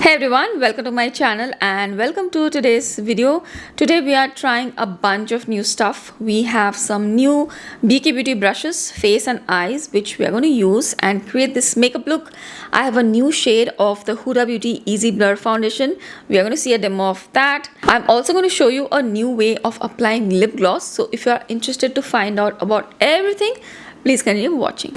Hey everyone, welcome to my channel and welcome to today's video. Today we are trying a bunch of new stuff. We have some new BK Beauty brushes, face and eyes, which we are going to use and create this makeup look. I have a new shade of the Huda Beauty Easy Blur Foundation. We are going to see a demo of that. I'm also going to show you a new way of applying lip gloss. So if you are interested to find out about everything, please continue watching.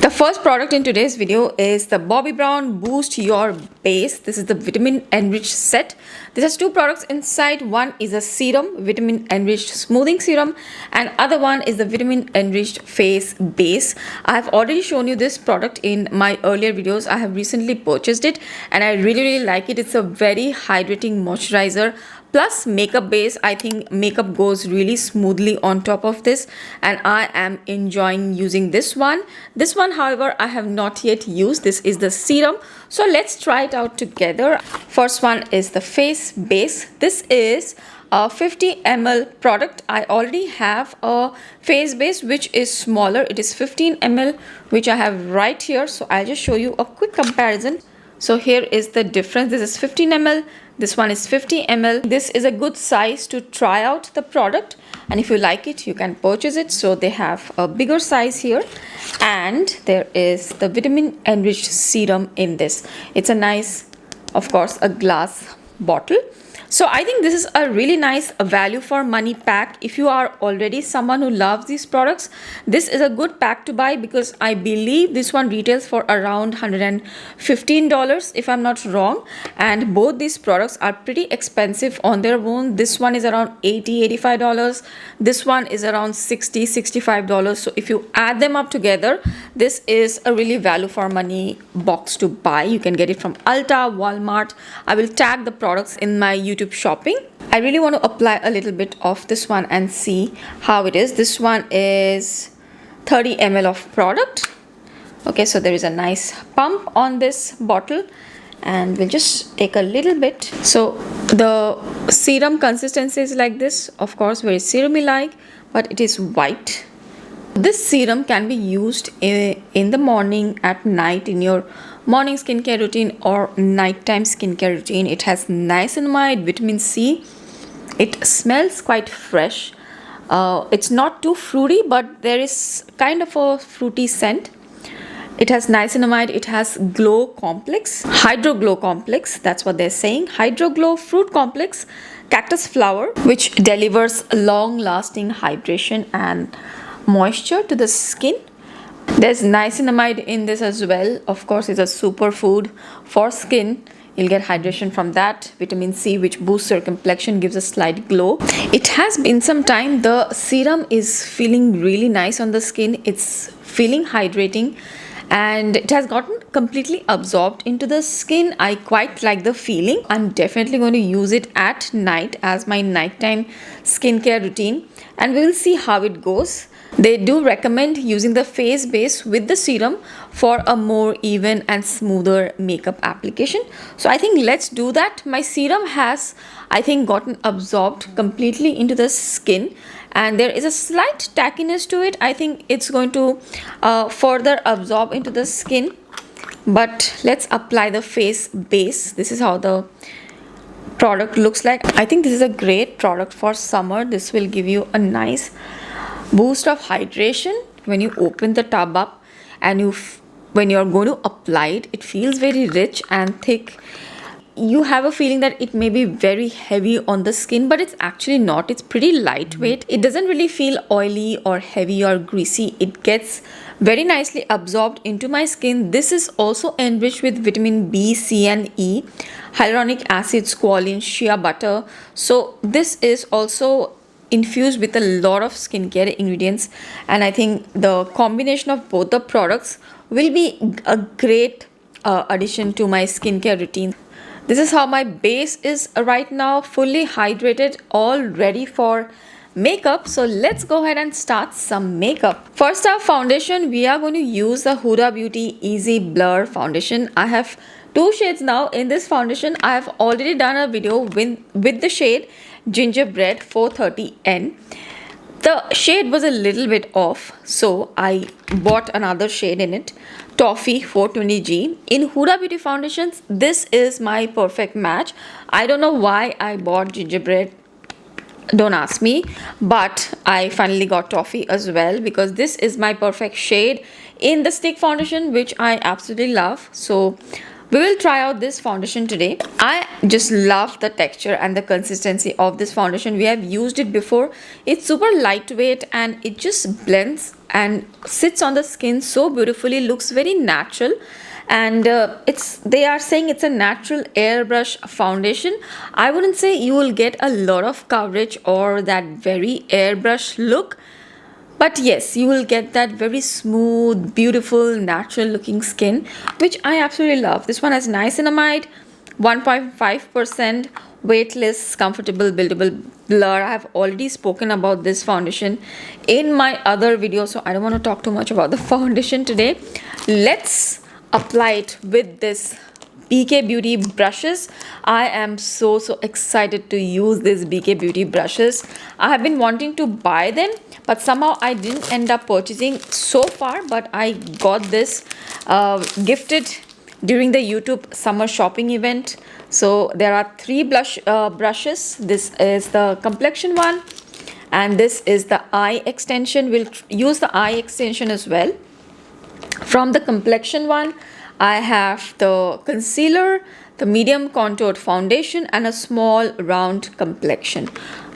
The first product in today's video is the Bobbi Brown Boost Your Base. This is the Vitamin Enriched set. This has two products inside. One is a serum, Vitamin Enriched Smoothing Serum, and other one is the Vitamin Enriched Face Base. I have already shown you this product in my earlier videos. I have recently purchased it and I really like it. It's a very hydrating moisturizer plus makeup base. I think makeup goes really smoothly on top of this and I am enjoying using this one. This one, however, I have not yet used. This is the serum. So let's try it out together. First one is the face base. This is a 50 ml product. I already have a face base which is smaller. It is 15 ml, which I have right here. So I'll just show you a quick comparison. So here is the difference. This is 15 ml. This one is 50 ml. This is a good size to try out the product, and if you like it, you can purchase it. So they have a bigger size here, and there is the Vitamin Enriched Serum in this. It's a nice, of course, a glass bottle. So I think this is a really nice value for money pack. If you are already someone who loves these products, this is a good pack to buy because I believe this one retails for around $115 if I'm not wrong. And both these products are pretty expensive on their own. This one is around $85. This one is around $65. So if you add them up together, this is a really value for money box to buy. You can get it from Ulta, Walmart. I will tag the products in my YouTube shopping. I really want to apply a little bit of this one and see how it is. This one is 30 ml of product. Okay, so there is a nice pump on this bottle and we'll just take a little bit. So the serum consistency is like this, of course very serumy like, but it is white. This serum can be used in the morning, at night, in your morning skincare routine or nighttime skincare routine. It has niacinamide, vitamin C. It smells quite fresh. It's not too fruity, but there is kind of a fruity scent. It has niacinamide, it has glow complex, hydro glow complex, that's what they're saying. Hydro glow fruit complex, cactus flower, which delivers long lasting hydration and moisture to the skin. There's niacinamide in this as well. Of course, it's a superfood for skin. You'll get hydration from that. Vitamin C, which boosts your complexion, gives a slight glow. It has been some time. The serum is feeling really nice on the skin. It's feeling hydrating and it has gotten completely absorbed into the skin. I quite like the feeling. I'm definitely going to use it at night as my nighttime skincare routine and we will see how it goes. They do recommend using the face base with the serum for a more even and smoother makeup application. So I think let's do that. My serum has, I think, gotten absorbed completely into the skin and there is a slight tackiness to it. I think it's going to further absorb into the skin. But let's apply the face base. This is how the product looks like. I think this is a great product for summer. This will give you a nice boost of hydration when you open the tub up and when you're going to apply it. It feels very rich and thick. You have a feeling that it may be very heavy on the skin, but it's actually not. It's pretty lightweight. It doesn't really feel oily or heavy or greasy. It gets very nicely absorbed into my skin. This is also enriched with vitamin B, C and E, hyaluronic acid, squalene, shea butter. So this is also infused with a lot of skincare ingredients and I think the combination of both the products will be a great addition to my skincare routine. This is how my base is right now, fully hydrated, all ready for makeup. So let's go ahead and start some makeup. First, our foundation, we are going to use the Huda Beauty Easy Blur Foundation. I have two shades now in this foundation. I have already done a video with the shade Gingerbread 430N. The shade was a little bit off, so I bought another shade in it. Toffee 420G. In Huda Beauty foundations, this is my perfect match. I don't know why I bought Gingerbread, don't ask me, but I finally got Toffee as well because this is my perfect shade in the stick foundation, which I absolutely love. So we will try out this foundation today. I just love the texture and the consistency of this foundation. We have used it before. It's super lightweight and it just blends and sits on the skin so beautifully, looks very natural. And they are saying it's a natural airbrush foundation. I wouldn't say you will get a lot of coverage or that very airbrush look, but yes, you will get that very smooth, beautiful, natural looking skin, which I absolutely love. This one has niacinamide, 1.5%, weightless, comfortable, buildable blur. I have already spoken about this foundation in my other video, so I don't want to talk too much about the foundation today. Let's apply it with this BK Beauty brushes. I am so excited to use these BK Beauty brushes. I have been wanting to buy them, but somehow I didn't end up purchasing so far, but I got this gifted during the YouTube summer shopping event. So there are 3 brushes. This is the Complexion one and this is the eye extension. We'll use the eye extension as well. From the Complexion one, I have the concealer, the medium contoured foundation and a small round complexion.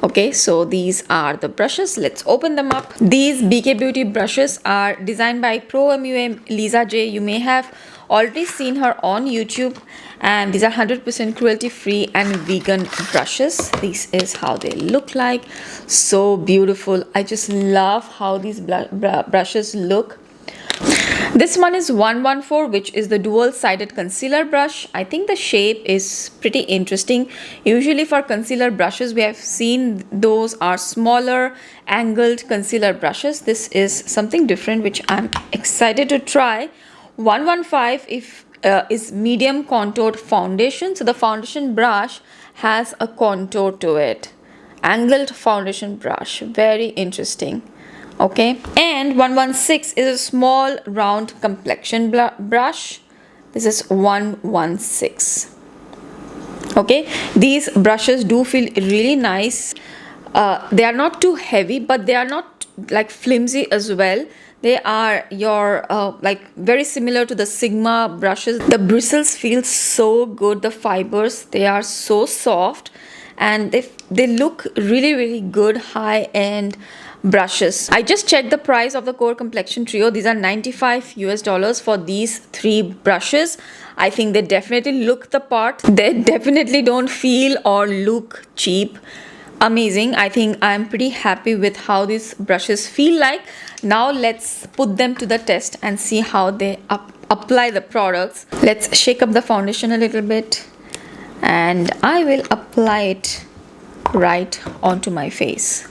Okay, so these are the brushes. Let's open them up. These BK Beauty brushes are designed by Pro MUA Lisa J. You may have already seen her on YouTube, and these are 100% cruelty free and vegan brushes. This is how they look like. So beautiful. I just love how these brushes look. This one is 114, which is the dual-sided concealer brush. I think the shape is pretty interesting. Usually for concealer brushes, we have seen those are smaller angled concealer brushes. This is something different, which I'm excited to try. 115 is medium contoured foundation. So the foundation brush has a contour to it. Angled foundation brush, very interesting. Okay, and 116 is a small round complexion brush. This is 116. Okay, these brushes do feel really nice. They are not too heavy, but they are not like flimsy as well. They are your like very similar to the Sigma brushes. The bristles feel so good. The fibers, they are so soft and they look really good, high end brushes. I just checked the price of the Core Complexion Trio. These are $95 for these 3 brushes. I think they definitely look the part. They definitely don't feel or look cheap. Amazing. I think I'm pretty happy with how these brushes feel like. Now let's put them to the test and see how they apply the products. Let's shake up the foundation a little bit and I will apply it right onto my face.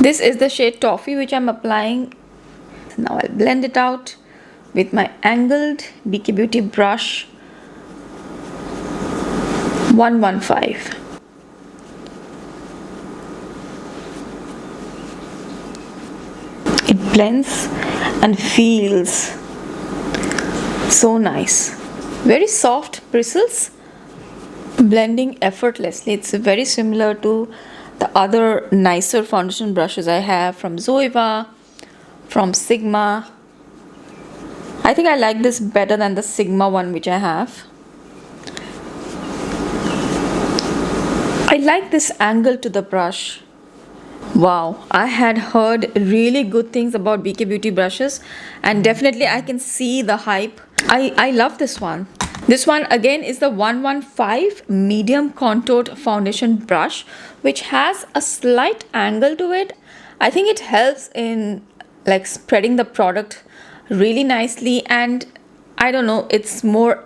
This is the shade Toffee, which I'm applying. Now I'll blend it out with my angled BK Beauty brush 115. It blends and feels so nice. Very soft bristles, blending effortlessly. It's very similar to the other nicer foundation brushes I have from Zoeva, from Sigma. I think I like this better than the Sigma one which I have. I like this angle to the brush. Wow, I had heard really good things about BK Beauty brushes and definitely I can see the hype. I love this one. This one again is the 115 medium contoured foundation brush, which has a slight angle to it. I think it helps in like spreading the product really nicely, and I don't know, it's more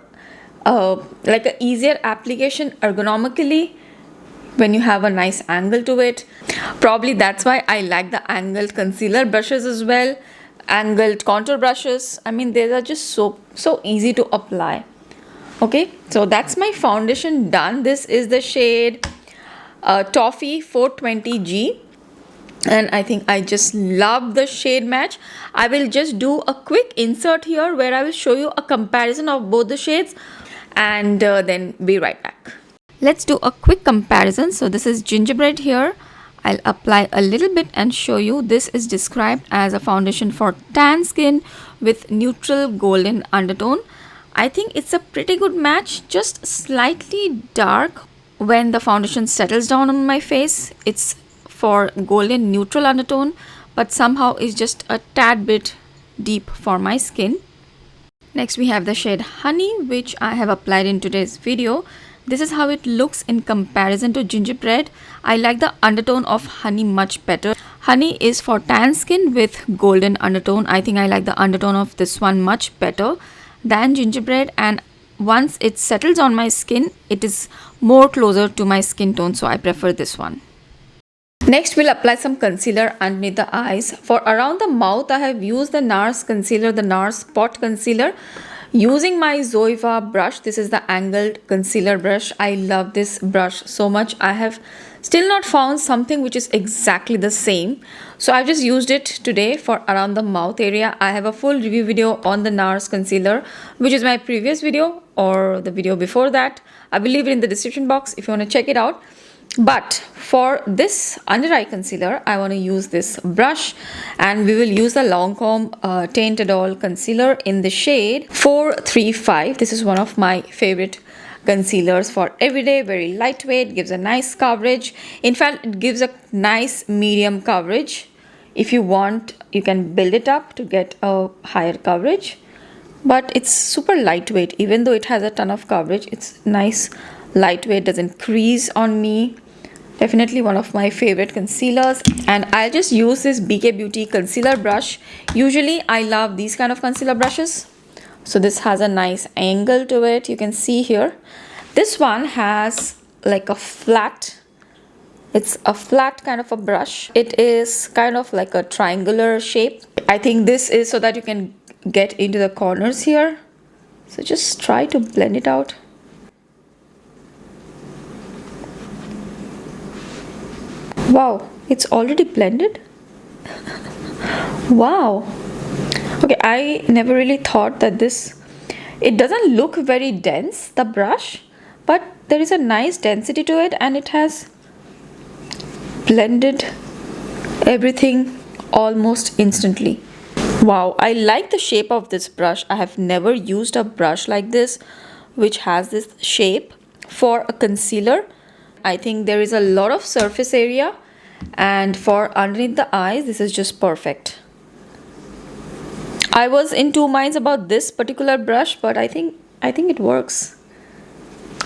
like an easier application ergonomically when you have a nice angle to it. Probably that's why I like the angled concealer brushes as well, angled contour brushes. I mean, they are just so easy to apply. Okay, so that's my foundation done. This is the shade Toffee 420G. and I think I just love the shade match. I will just do a quick insert here where I will show you a comparison of both the shades, and then be right back. Let's do a quick comparison. So this is Gingerbread here. I'll apply a little bit and show you. This is described as a foundation for tan skin with neutral golden undertone. I think it's a pretty good match, just slightly dark. When the foundation settles down on my face, it's for golden neutral undertone, but somehow it's just a tad bit deep for my skin. Next we have the shade Honey, which I have applied in today's video. This is how it looks in comparison to Gingerbread. I like the undertone of Honey much better. Honey is for tan skin with golden undertone. I think I like the undertone of this one much better than Gingerbread, and once it settles on my skin, it is more closer to my skin tone, so I prefer this one. Next, we'll apply some concealer underneath the eyes. For around the mouth, I have used the NARS concealer, the NARS Spot Concealer, using my Zoeva brush. This is the angled concealer brush. I love this brush so much. I have still not found something which is exactly the same. So I've just used it today for around the mouth area. I have a full review video on the NARS concealer, which is my previous video or the video before that. I will leave it in the description box if you want to check it out. But for this under eye concealer, I want to use this brush, and we will use the Lancome Teint Idole concealer in the shade 435. This is one of my favorite concealers for everyday, very lightweight, gives a nice coverage. In fact, it gives a nice medium coverage. If you want, you can build it up to get a higher coverage, but it's super lightweight. Even though it has a ton of coverage, it's nice, lightweight, doesn't crease on me. Definitely one of my favorite concealers. And I'll just use this BK Beauty concealer brush. Usually I love these kind of concealer brushes. So this has a nice angle to it. You can see here. This one has like a flat, it's a flat kind of a brush. It is kind of like a triangular shape. I think this is so that you can get into the corners here. So just try to blend it out. Wow, it's already blended. Wow. Okay, I never really thought that it doesn't look very dense, the brush, but there is a nice density to it, and it has blended everything almost instantly. Wow, I like the shape of this brush. I have never used a brush like this, which has this shape for a concealer. I think there is a lot of surface area, and for underneath the eyes, this is just perfect. I was in two minds about this particular brush, but I think it works.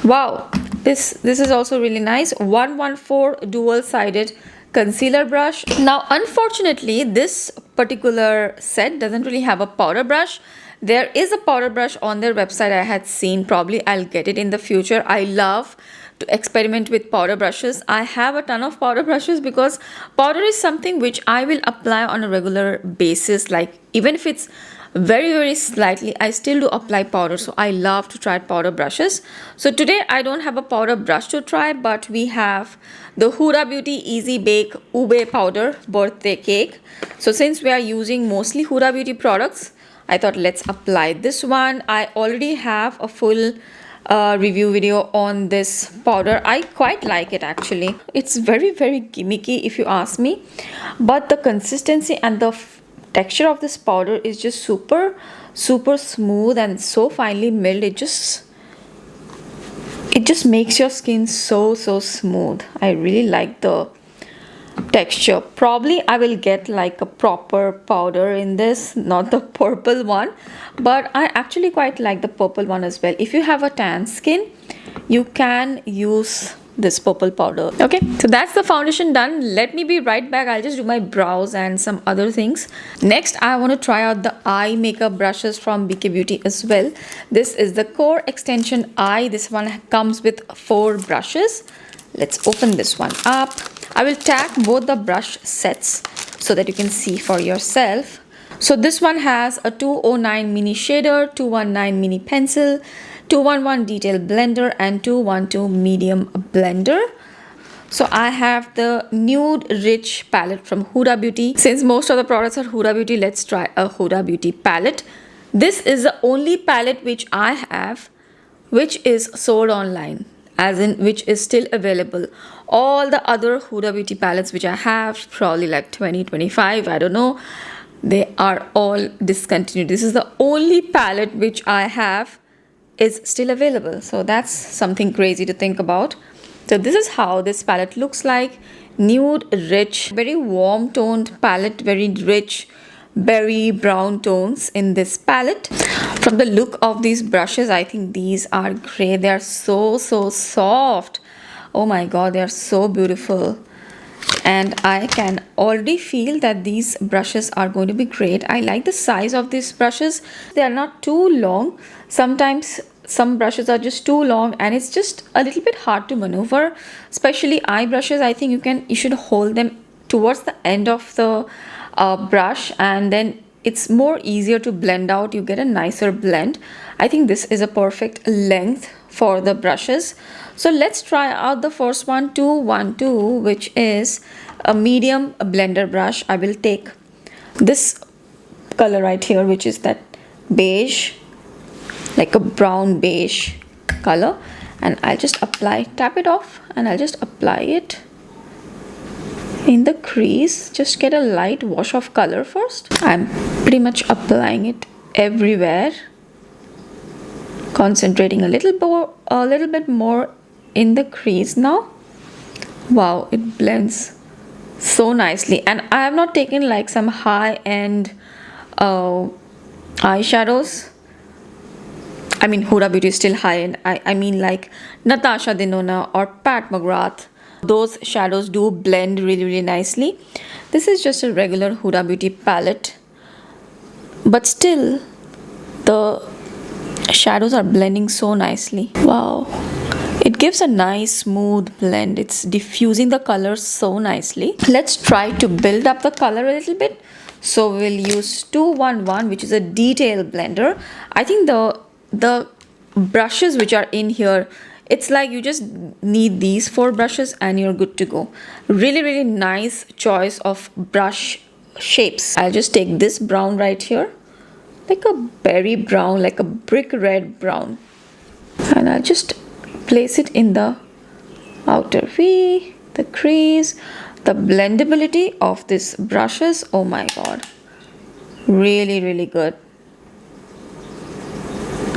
Wow, this is also really nice. 114 dual-sided concealer brush. Now, unfortunately, this particular set doesn't really have a powder brush. There is a powder brush on their website I had seen. Probably I'll get it in the future. I love to experiment with powder brushes. I have a ton of powder brushes because powder is something which I will apply on a regular basis. Like even if it's very, very slightly, I still do apply powder. So I love to try powder brushes. So today I don't have a powder brush to try, but we have the Huda Beauty Easy Bake Ube Powder Birthday Cake. So since we are using mostly Huda Beauty products, I thought let's apply this one. I already have a full review video on this powder. I quite like it actually. It's very, very gimmicky if you ask me, but the consistency and the texture of this powder is just super smooth and so finely milled. It just makes your skin so smooth. I really like the texture. Probably I will get like a proper powder in this, not the purple one, but I actually quite like the purple one as well. If you have a tan skin, you can use this purple powder. Okay, so that's the foundation done. Let me be right back. I'll just do my brows and some other things. Next, I want to try out the eye makeup brushes from BK Beauty as well. This is the Core Extension Eye. This one comes with 4 brushes. Let's open this one up. I will tag both the brush sets so that you can see for yourself. So this one has a 209 mini shader, 219 mini pencil, 211 detail blender and 212 medium blender. So I have the Nude Rich palette from Huda Beauty. Since most of the products are Huda Beauty, let's try a Huda Beauty palette. This is the only palette which I have which is sold online, as in which is still available. All the other Huda Beauty palettes which I have, probably like 20, 25, I don't know, they are all discontinued. This is the only palette which I have is still available. So that's something crazy to think about. So this is how this palette looks like. Nude Rich, very warm toned palette, very rich berry brown tones in this palette. From the look of these brushes, I think these are great. They are so soft. Oh my god, they are so beautiful. And I can already feel that these brushes are going to be great. I like the size of these brushes. They are not too long. Sometimes some brushes are just too long and it's just a little bit hard to maneuver, especially eye brushes. I think you should hold them towards the end of the brush, and then it's more easier to blend out. You get a nicer blend. I think this is a perfect length for the brushes. So let's try out the first one, 212, which is a medium blender brush. I will take this color right here, which is that beige, like a brown beige color, and I'll just tap it off, and I'll just apply it in the crease. Just get a light wash of color first. I'm pretty much applying it everywhere, concentrating a little bit more in the crease now. Wow, it blends so nicely. And I have not taken like some high-end eyeshadows. I mean, Huda Beauty is still high-end. I mean like Natasha Denona or Pat McGrath. Those shadows do blend really nicely. This is just a regular Huda Beauty palette, but still the shadows are blending so nicely. Wow, it gives a nice smooth blend. It's diffusing the colors so nicely. Let's try to build up the color a little bit. So we'll use 211, which is a detail blender. I think the brushes which are in here, it's like you just need these 4 brushes and you're good to go. Really nice choice of brush shapes. I'll just take this brown right here, like a berry brown, like a brick red brown, and I'll just place it in the outer V, the crease. The blendability of these brushes, oh my god, really good.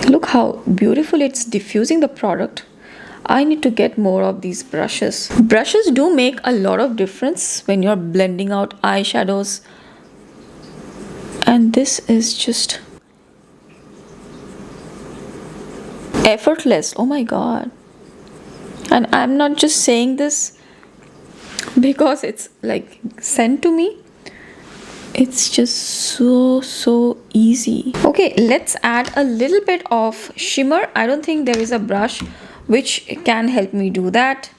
Look how beautiful it's diffusing the product. I need to get more of these brushes. Brushes do make a lot of difference when you're blending out eyeshadows. And this is just effortless. Oh my god. And I'm not just saying this because it's like sent to me. It's just so easy. Okay, let's add a little bit of shimmer. I don't think there is a brush which can help me do that.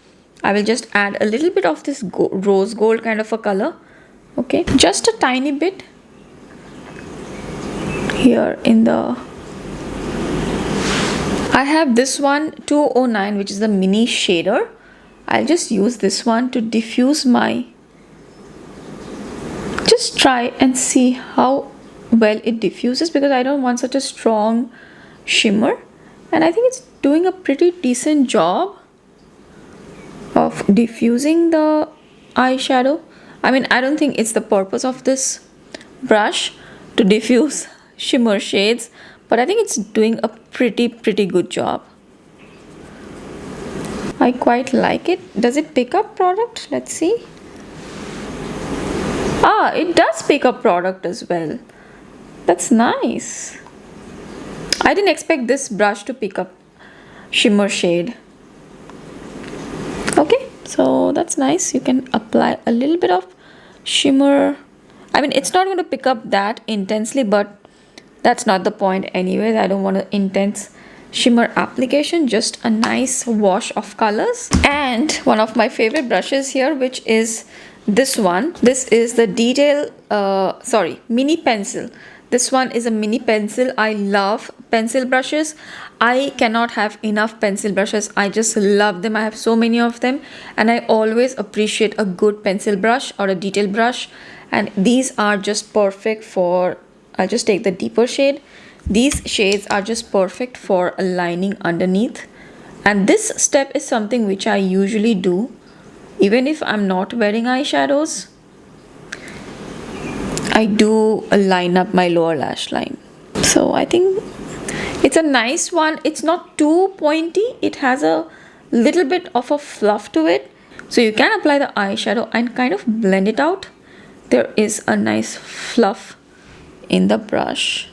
I will just add a little bit of this rose gold kind of a color. Okay, just a tiny bit here in the... I have this one 209, which is the mini shader. I'll just use this one to diffuse my... Just try and see how well it diffuses, because I don't want such a strong shimmer, and I think it's doing a pretty decent job of diffusing the eyeshadow. I mean, I don't think it's the purpose of this brush to diffuse shimmer shades, but I think it's doing a pretty good job. I quite like it. Does it pick up product? Let's see. Ah, it does pick up product as well. That's nice. I didn't expect this brush to pick up shimmer shade. Okay, so that's nice. You can apply a little bit of shimmer. I mean, it's not going to pick up that intensely, but that's not the point anyways. I don't want an intense shimmer application, just a nice wash of colors. And one of my favorite brushes here, which is this one. This is the mini pencil. This one is a mini pencil. I love pencil brushes. I cannot have enough pencil brushes. I just love them. I have so many of them, and I always appreciate a good pencil brush or a detail brush. And these are just perfect for, I'll just take the deeper shade. These shades are just perfect for aligning underneath. And this step is something which I usually do even if I'm not wearing eyeshadows. I do line up my lower lash line. So I think it's a nice one. It's not too pointy. It has a little bit of a fluff to it. So you can apply the eyeshadow and kind of blend it out. There is a nice fluff in the brush.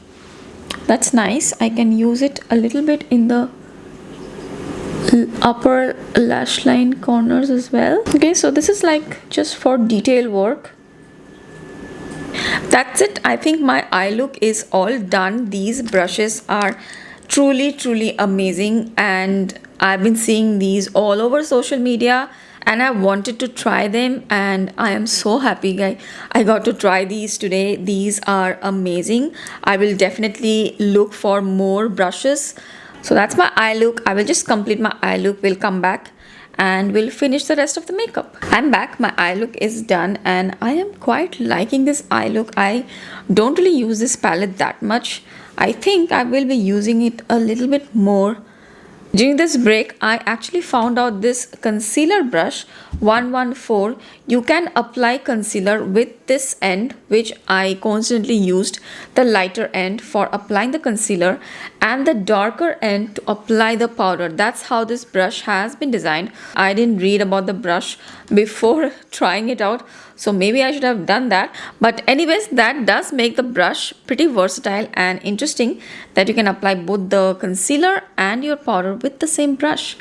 That's nice. I can use it a little bit in the upper lash line corners as well. Okay, so this is like just for detail work. That's it. I think my eye look is all done. These brushes are truly amazing, and I've been seeing these all over social media and I wanted to try them, and I am so happy I got to try these today. These are amazing. I will definitely look for more brushes. So that's my eye look. I will just complete my eye look. We'll come back and we'll finish the rest of the makeup. I'm back. My eye look is done and I am quite liking this eye look. I don't really use this palette that much. I think I will be using it a little bit more. During this break, I actually found out this concealer brush 114. You can apply concealer with this end, which I constantly used, the lighter end for applying the concealer and the darker end to apply the powder. That's how this brush has been designed. I didn't read about the brush before trying it out, so maybe I should have done that. But anyways, that does make the brush pretty versatile and interesting, that you can apply both the concealer and your powder with the same brush.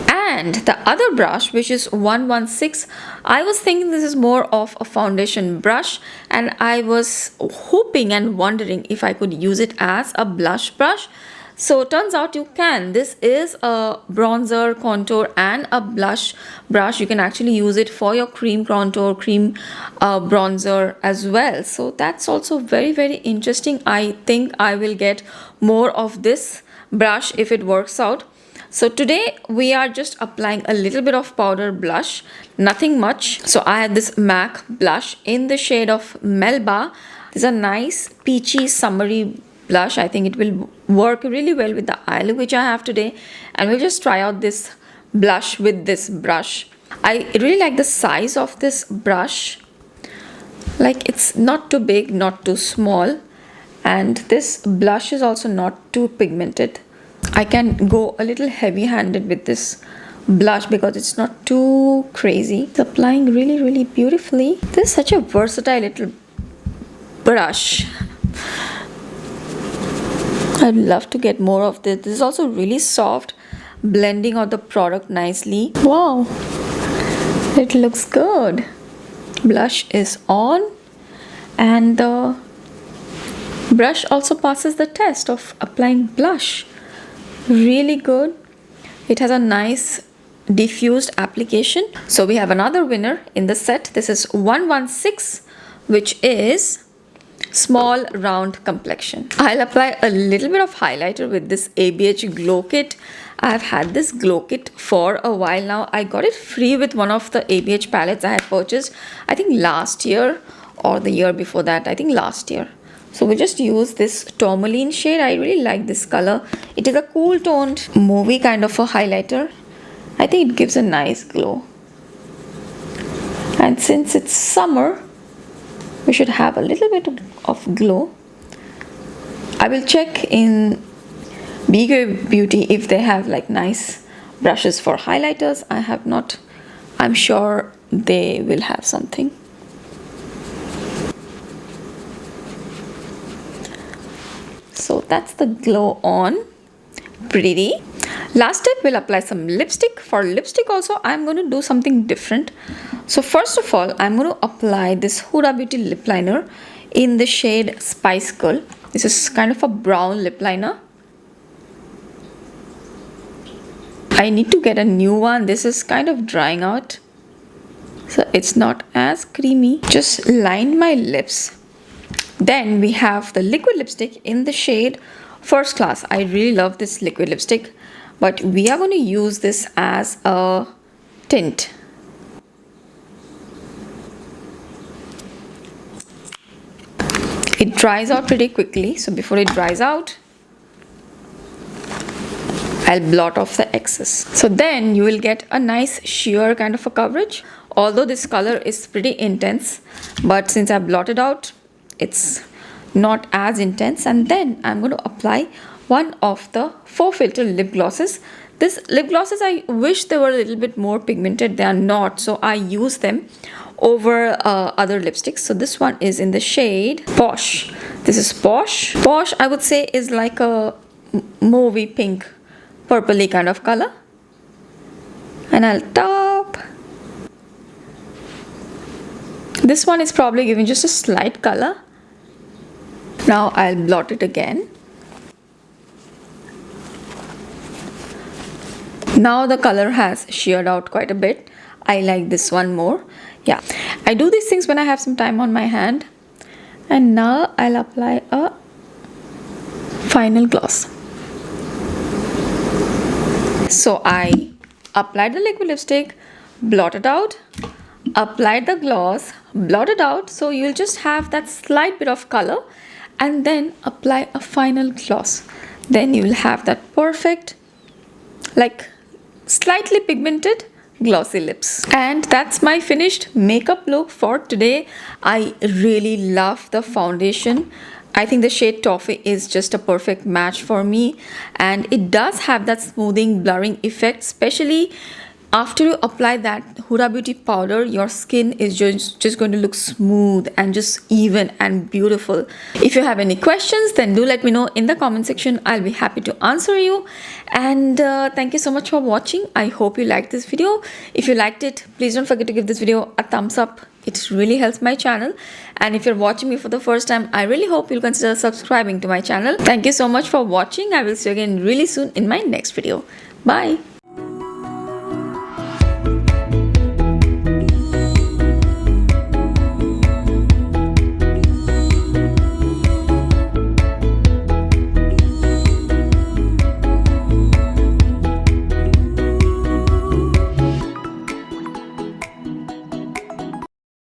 And the other brush, which is 116, I was thinking this is more of a foundation brush, and I was hoping and wondering if I could use it as a blush brush. So turns out you can. This is a bronzer, contour and a blush brush. You can actually use it for your cream contour, cream bronzer as well. So that's also very interesting. I think I will get more of this brush if it works out. So today we are just applying a little bit of powder blush, nothing much. So I have this MAC blush in the shade of Melba. This is a nice peachy summery blush. I think it will work really well with the eye look which I have today, and we'll just try out this blush with this brush. I really like the size of this brush. Like, it's not too big, not too small, and this blush is also not too pigmented. I can go a little heavy-handed with this blush because it's not too crazy. It's applying really beautifully. This is such a versatile little brush. I'd love to get more of this. This is also really soft, blending out the product nicely. Wow, it looks good. Blush is on, and the brush also passes the test of applying blush. Really good. It has a nice diffused application. So we have another winner in the set. This is 116, which is small round complexion. I'll apply a little bit of highlighter with this ABH glow kit. I've had this glow kit for a while now. I got it free with one of the ABH palettes I had purchased, I think last year or the year before that. I think last year. So we just use this tourmaline shade. I really like this color. It is a cool toned movie kind of a highlighter. I think it gives a nice glow. And since it's summer, we should have a little bit of glow. I will check in BK Beauty if they have like nice brushes for highlighters. I have not. I'm sure they will have something. So that's the glow on. Pretty. Last step, we'll apply some lipstick. For lipstick also, I'm going to do something different. So first of all, I'm going to apply this Huda Beauty lip liner in the shade Spice Girl. This is kind of a brown lip liner. I need to get a new one. This is kind of drying out, so it's not as creamy. Just lined my lips. Then we have the liquid lipstick in the shade First Class. I really love this liquid lipstick, but we are going to use this as a tint. It dries out pretty quickly, so before it dries out, I'll blot off the excess. So then you will get a nice sheer kind of a coverage. Although this color is pretty intense, but since I blotted out, it's not as intense. And then I'm going to apply one of the Faux Filter lip glosses. This lip glosses, I wish they were a little bit more pigmented. They are not, so I use them over other lipsticks. So this one is in the shade Posh. This is Posh. Posh, I would say, is like a mauvey pink, purpley kind of color. And I'll top. This one is probably giving just a slight color. Now I'll blot it again. Now the color has sheared out quite a bit. I like this one more. Yeah, I do these things when I have some time on my hand. And now I'll apply a final gloss. So I applied the liquid lipstick, blotted out, applied the gloss, blotted out. So you'll just have that slight bit of color, and then apply a final gloss. Then you will have that perfect, like slightly pigmented glossy lips. And that's my finished makeup look for today. I really love the foundation. I think the shade Toffee is just a perfect match for me, and it does have that smoothing, blurring effect, especially after you apply that Huda Beauty powder. Your skin is just going to look smooth and just even and beautiful. If you have any questions, then do let me know in the comment section. I'll be happy to answer you. And thank you so much for watching. I hope you liked this video. If you liked it, please don't forget to give this video a thumbs up. It really helps my channel. And if you're watching me for the first time, I really hope you'll consider subscribing to my channel. Thank you so much for watching. I will see you again really soon in my next video. Bye.